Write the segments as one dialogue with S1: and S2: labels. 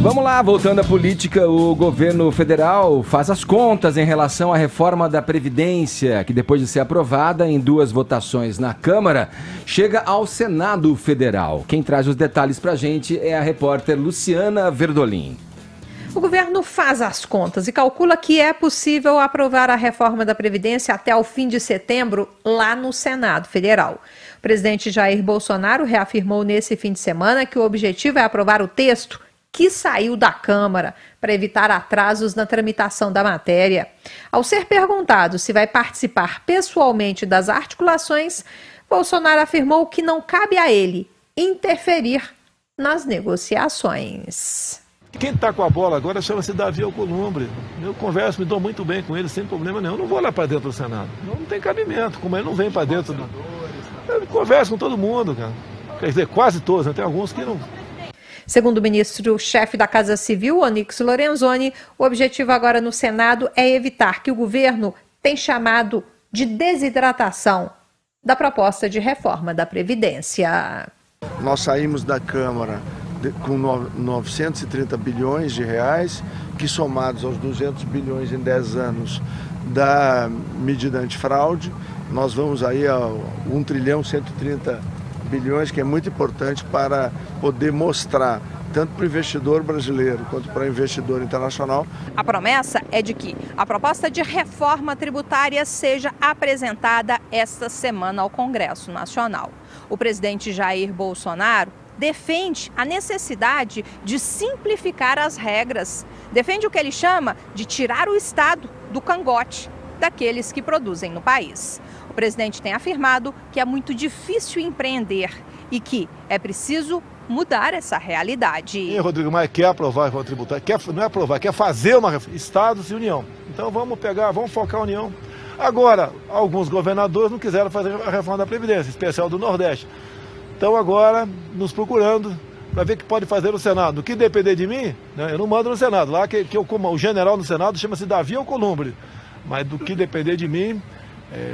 S1: Vamos lá, voltando à política, o governo federal faz as contas em relação à reforma da Previdência, que depois de ser aprovada em 2 votações na Câmara, chega ao Senado Federal. Quem traz os detalhes pra gente é a repórter Luciana Verdolim.
S2: O governo faz as contas e calcula que é possível aprovar a reforma da Previdência até o fim de setembro lá no Senado Federal. O presidente Jair Bolsonaro reafirmou nesse fim de semana que o objetivo é aprovar o texto que saiu da Câmara para evitar atrasos na tramitação da matéria. Ao ser perguntado se vai participar pessoalmente das articulações, Bolsonaro afirmou que não cabe a ele interferir nas negociações.
S3: Quem está com a bola agora chama-se Davi Alcolumbre. Eu converso, me dou muito bem com ele, sem problema nenhum. Eu não vou lá para dentro do Senado. Não tem cabimento, como ele não vem para dentro. Eu converso com todo mundo, cara. Quer dizer, quase todos, né? Tem alguns que não.
S2: Segundo o ministro-chefe da Casa Civil, Onyx Lorenzoni, o objetivo agora no Senado é evitar que o governo tenha chamado de desidratação da proposta de reforma da Previdência.
S4: Nós saímos da Câmara com 930 bilhões de reais, que somados aos 200 bilhões em 10 anos da medida antifraude, nós vamos aí a 1 trilhão 130 bilhões, que é muito importante para poder mostrar, tanto para o investidor brasileiro quanto para o investidor internacional.
S2: A promessa é de que a proposta de reforma tributária seja apresentada esta semana ao Congresso Nacional. O presidente Jair Bolsonaro defende a necessidade de simplificar as regras. Defende o que ele chama de tirar o Estado do cangote daqueles que produzem no país. O presidente tem afirmado que é muito difícil empreender e que é preciso mudar essa realidade.
S3: E Rodrigo Maia quer aprovar a reforma tributária, não é aprovar, quer fazer uma reforma, Estados e União. Então vamos focar a União. Agora, alguns governadores não quiseram fazer a reforma da Previdência, especial do Nordeste. Estão agora nos procurando para ver o que pode fazer no Senado. No que depender de mim, né, eu não mando no Senado. Lá o general no Senado chama-se Davi Alcolumbre. Mas do que depender de mim,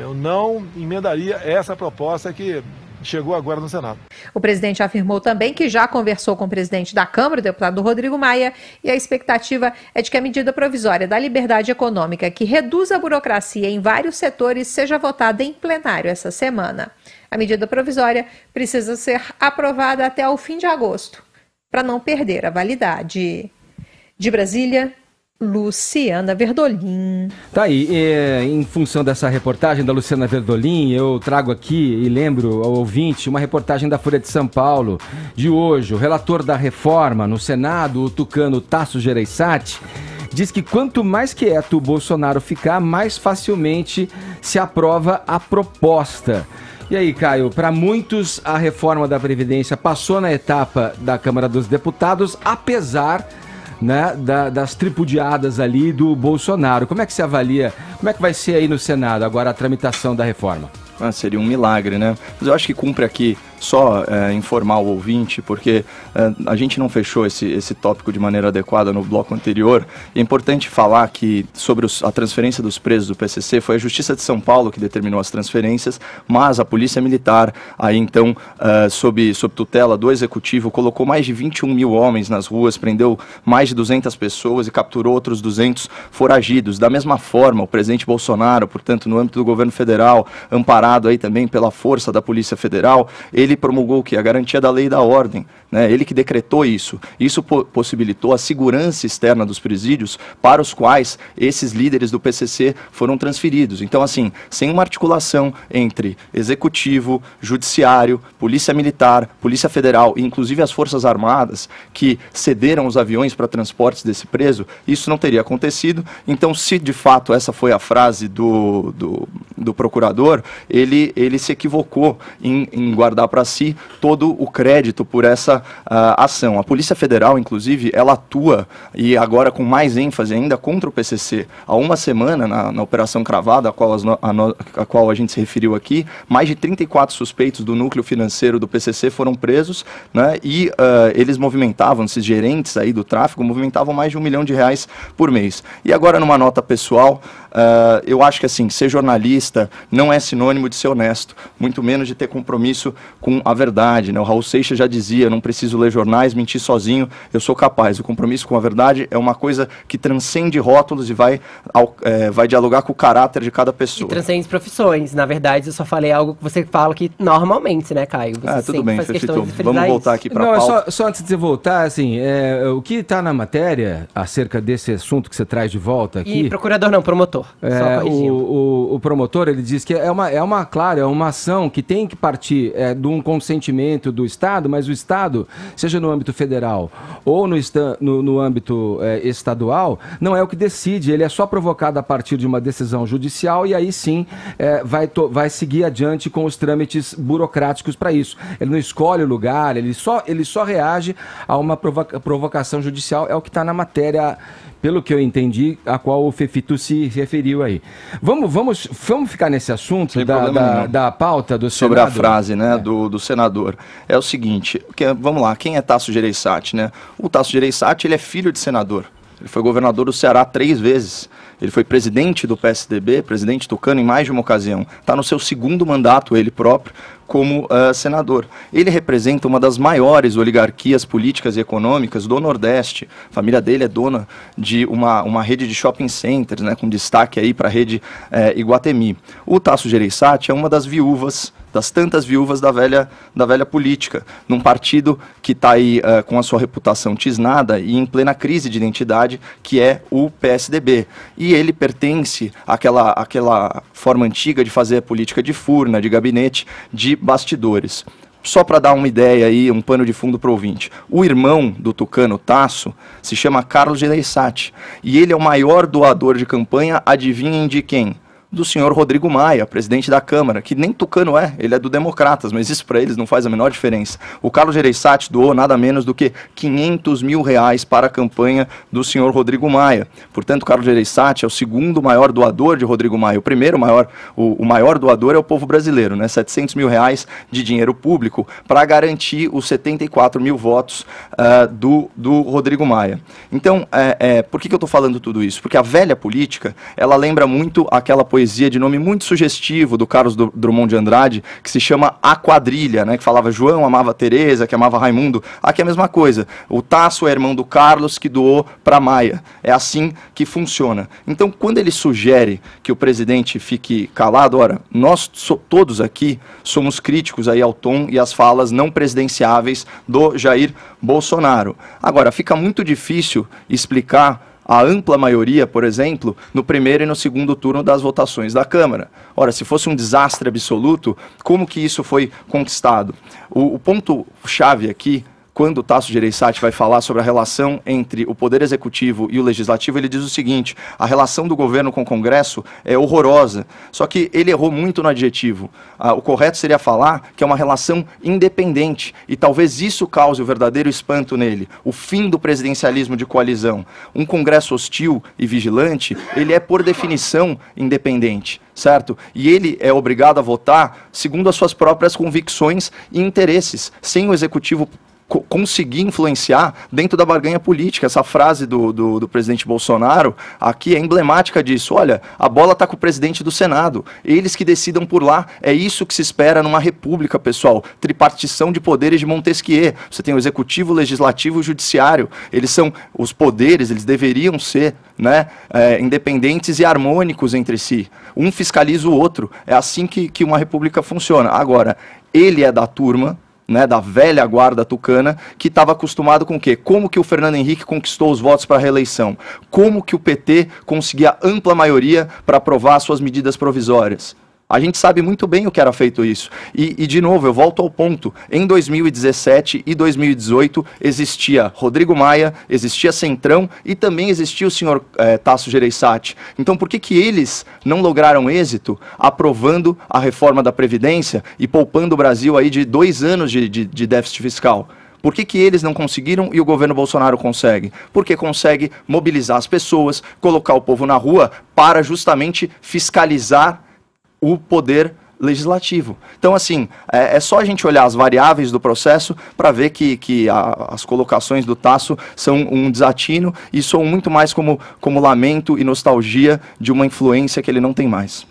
S3: eu não emendaria essa proposta que chegou agora no Senado.
S2: O presidente afirmou também que já conversou com o presidente da Câmara, o deputado Rodrigo Maia, e a expectativa é de que a medida provisória da liberdade econômica, que reduz a burocracia em vários setores, seja votada em plenário essa semana. A medida provisória precisa ser aprovada até o fim de agosto, para não perder a validade. De Brasília, Luciana Verdolim.
S1: Tá aí, em função dessa reportagem da Luciana Verdolim, eu trago aqui e lembro ao ouvinte uma reportagem da Folha de São Paulo de hoje. O relator da reforma no Senado, o tucano Tasso Gereissati, diz que quanto mais quieto o Bolsonaro ficar, mais facilmente se aprova a proposta. E aí, Caio, para muitos a reforma da Previdência passou na etapa da Câmara dos Deputados, apesar, né, das tripudiadas ali do Bolsonaro. Como é que se avalia, como é que vai ser aí no Senado agora a tramitação da reforma?
S5: Seria um milagre, né? Mas eu acho que cumpre aqui só informar o ouvinte, porque a gente não fechou esse tópico de maneira adequada no bloco anterior. É importante falar que sobre a transferência dos presos do PCC, foi a Justiça de São Paulo que determinou as transferências, mas a Polícia Militar, aí então, sob tutela do Executivo, colocou mais de 21 mil homens nas ruas, prendeu mais de 200 pessoas e capturou outros 200 foragidos. Da mesma forma, o presidente Bolsonaro, portanto, no âmbito do governo federal, amparado aí também pela força da Polícia Federal, ele promulgou o quê? A garantia da lei e da ordem, né? Ele que decretou isso. Isso possibilitou a segurança externa dos presídios para os quais esses líderes do PCC foram transferidos. Então, assim, sem uma articulação entre Executivo, Judiciário, Polícia Militar, Polícia Federal e inclusive as Forças Armadas que cederam os aviões para transportes desse preso, isso não teria acontecido. Então, se de fato essa foi a frase do procurador, ele se equivocou em guardar para si todo o crédito por essa ação. A Polícia Federal, inclusive, ela atua, e agora com mais ênfase ainda, contra o PCC. Há uma semana, na Operação Cravada, a qual a gente se referiu aqui, mais de 34 suspeitos do núcleo financeiro do PCC foram presos, né, e eles movimentavam, esses gerentes aí do tráfico, movimentavam mais de R$1 milhão por mês. E agora, numa nota pessoal, eu acho que assim, ser jornalista não é sinônimo de ser honesto, muito menos de ter compromisso com a verdade, né? O Raul Seixas já dizia, não preciso ler jornais, mentir sozinho, eu sou capaz. O compromisso com a verdade é uma coisa que transcende rótulos e vai dialogar com o caráter de cada pessoa.
S6: E transcende profissões. Na verdade, eu só falei algo que você fala que normalmente, né, Caio? Você
S5: tudo bem, Fefito. Vamos voltar aqui para a pauta.
S1: Só antes de você voltar, assim, o que está na matéria acerca desse assunto que você traz de volta aqui...
S6: E procurador não, promotor.
S1: O promotor, ele diz que é uma ação que tem que partir de um consentimento do Estado, mas o Estado, seja no âmbito federal ou no âmbito estadual, não é o que decide, ele é só provocado a partir de uma decisão judicial e aí sim vai seguir adiante com os trâmites burocráticos para isso. Ele não escolhe o lugar, ele só reage a uma provocação judicial, é o que está na matéria, pelo que eu entendi, a qual o Fefito se referiu aí. Vamos ficar nesse assunto da pauta do
S5: sobre
S1: Senado?
S5: A frase, né, do senador. É o seguinte, vamos lá, quem é Tasso Gereissati, né? O Tasso Gereissati, ele é filho de senador. Ele foi governador do Ceará 3 vezes. Ele foi presidente do PSDB, presidente tucano em mais de uma ocasião. Está no seu 2º mandato, ele próprio, como senador. Ele representa uma das maiores oligarquias políticas e econômicas do Nordeste. A família dele é dona de uma rede de shopping centers, né, com destaque aí para a rede Iguatemi. O Tasso Gereissati é uma das tantas viúvas da velha política, num partido que está aí com a sua reputação tisnada e em plena crise de identidade, que é o PSDB. E ele pertence àquela forma antiga de fazer a política de furna, de gabinete, de bastidores. Só para dar uma ideia aí, um pano de fundo para o ouvinte. O irmão do tucano Tasso se chama Carlos Gereissati, e ele é o maior doador de campanha, adivinhem de quem? Do senhor Rodrigo Maia, presidente da Câmara, que nem tucano ele é do Democratas, mas isso para eles não faz a menor diferença. O Carlos Gereissati doou nada menos do que R$500 mil para a campanha do senhor Rodrigo Maia. Portanto, o Carlos Gereissati é o 2º maior doador de Rodrigo Maia. O maior doador é o povo brasileiro, né? R$700 mil de dinheiro público para garantir os 74 mil votos do Rodrigo Maia. Então, por que eu estou falando tudo isso? Porque a velha política, ela lembra muito aquela poesia de nome muito sugestivo do Carlos Drummond de Andrade, que se chama A Quadrilha, né, que falava João amava Teresa, que amava Raimundo. Aqui é a mesma coisa. O Tasso é irmão do Carlos, que doou para Maia. É assim que funciona. Então, quando ele sugere que o presidente fique calado, ora, nós todos aqui somos críticos aí ao tom e às falas não presidenciáveis do Jair Bolsonaro. Agora, fica muito difícil explicar a ampla maioria, por exemplo, no primeiro e no 2º turno das votações da Câmara. Ora, se fosse um desastre absoluto, como que isso foi conquistado? O ponto-chave aqui, quando o Tasso Gereissati vai falar sobre a relação entre o Poder Executivo e o Legislativo, ele diz o seguinte: a relação do governo com o Congresso é horrorosa. Só que ele errou muito no adjetivo. O correto seria falar que é uma relação independente. E talvez isso cause o verdadeiro espanto nele. O fim do presidencialismo de coalizão. Um Congresso hostil e vigilante, ele é, por definição, independente. Certo? E ele é obrigado a votar segundo as suas próprias convicções e interesses, sem o Executivo conseguir influenciar dentro da barganha política. Essa frase do presidente Bolsonaro aqui é emblemática disso. Olha, a bola está com o presidente do Senado, eles que decidam por lá. É isso que se espera numa república, pessoal. Tripartição de poderes de Montesquieu. Você tem o executivo, o legislativo e o judiciário. Eles são os poderes, eles deveriam ser, né, independentes e harmônicos entre si. Um fiscaliza o outro. É assim que uma república funciona. Agora, ele é da turma, né, da velha guarda tucana, que estava acostumado com o quê? Como que o Fernando Henrique conquistou os votos para a reeleição? Como que o PT conseguia ampla maioria para aprovar suas medidas provisórias? A gente sabe muito bem o que era feito isso. E, de novo, eu volto ao ponto. Em 2017 e 2018 existia Rodrigo Maia, existia Centrão e também existia o senhor Tasso Gereissati. Então, por que eles não lograram êxito aprovando a reforma da Previdência e poupando o Brasil aí de 2 anos de déficit fiscal? Por que eles não conseguiram e o governo Bolsonaro consegue? Porque consegue mobilizar as pessoas, colocar o povo na rua para justamente fiscalizar o poder legislativo. Então, assim, é só a gente olhar as variáveis do processo para ver que as colocações do Tasso são um desatino e soam muito mais como lamento e nostalgia de uma influência que ele não tem mais.